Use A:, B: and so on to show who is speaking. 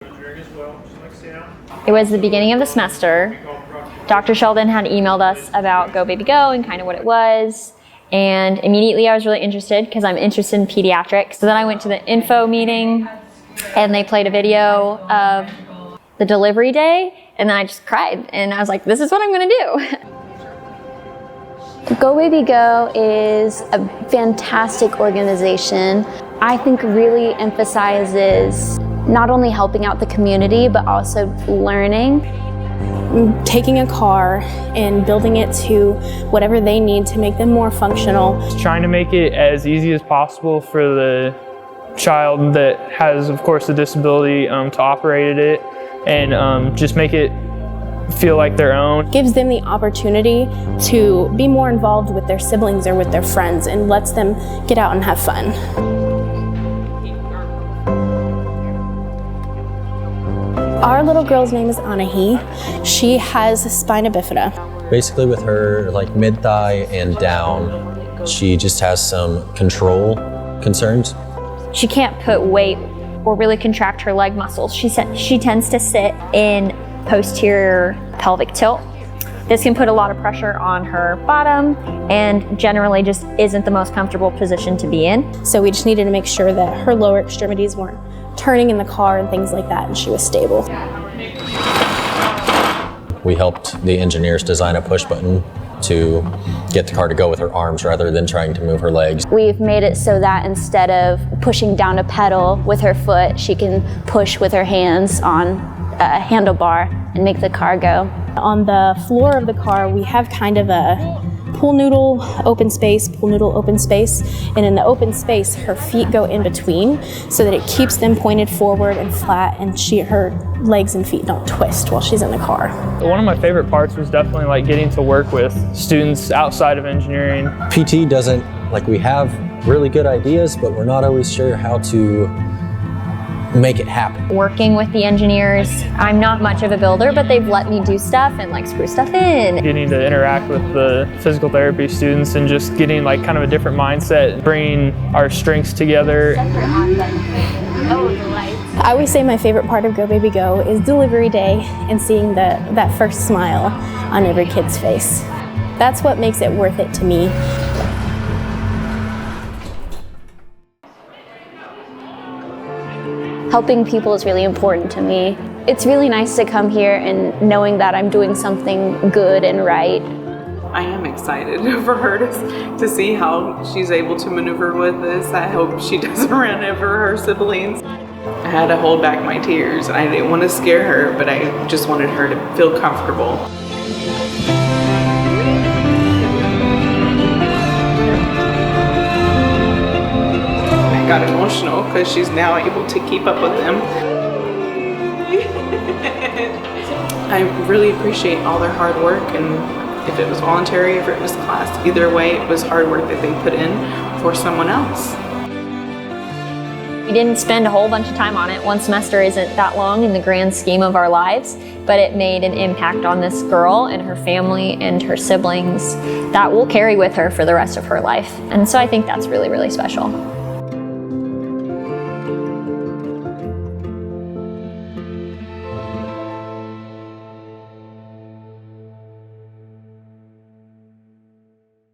A: It was the beginning of the semester. Dr. Sheldon had emailed us about GoBabyGo and kind of what it was. And immediately I was really interested because I'm interested in pediatrics. So then I went to the info meeting and they played a video of the delivery day, and then I just cried and I was like, this is what I'm gonna do.
B: GoBabyGo is a fantastic organization. I think really emphasizes not only helping out the community, but also learning.
C: Taking a car and building it to whatever they need to make them more functional.
D: Trying to make it as easy as possible for the child that has, of course, a disability to operate it, and just make it feel like their own.
C: Gives them the opportunity to be more involved with their siblings or with their friends, and lets them get out and have fun. Our little girl's name is Anahi. She has spina bifida.
E: Basically with her like mid-thigh and down, she just has some control concerns.
A: She can't put weight or really contract her leg muscles. She tends to sit in posterior pelvic tilt. This can put a lot of pressure on her bottom and generally just isn't the most comfortable position to be in.
C: So we just needed to make sure that her lower extremities weren't turning in the car and things like that, and she was stable.
E: We helped the engineers design a push button to get the car to go with her arms rather than trying to move her legs.
B: We've made it so that instead of pushing down a pedal with her foot, she can push with her hands on a handlebar and make the car go.
C: On the floor of the car, we have kind of a pool noodle open space, and in the open space, her feet go in between so that it keeps them pointed forward and flat, and her legs and feet don't twist while she's in the car.
D: One of my favorite parts was definitely like getting to work with students outside of engineering.
E: PT doesn't, like, we have really good ideas, but we're not always sure how to make it happen.
A: Working with the engineers, I'm not much of a builder, but they've let me do stuff and like screw stuff in.
D: Getting to interact with the physical therapy students and just getting like kind of a different mindset, bringing our strengths together.
C: I always say my favorite part of GoBabyGo is delivery day and seeing that first smile on every kid's face. That's what makes it worth it to me.
B: Helping people is really important to me. It's really nice to come here and knowing that I'm doing something good and right.
F: I am excited for her to see how she's able to maneuver with this. I hope she doesn't run over her siblings. I had to hold back my tears, and I didn't want to scare her, but I just wanted her to feel comfortable. I got emotional because she's now able to keep up with them. I really appreciate all their hard work, and if it was voluntary, if it was class, either way, it was hard work that they put in for someone else.
A: We didn't spend a whole bunch of time on it. One semester isn't that long in the grand scheme of our lives, but it made an impact on this girl and her family and her siblings that will carry with her for the rest of her life. And so I think that's really, really special.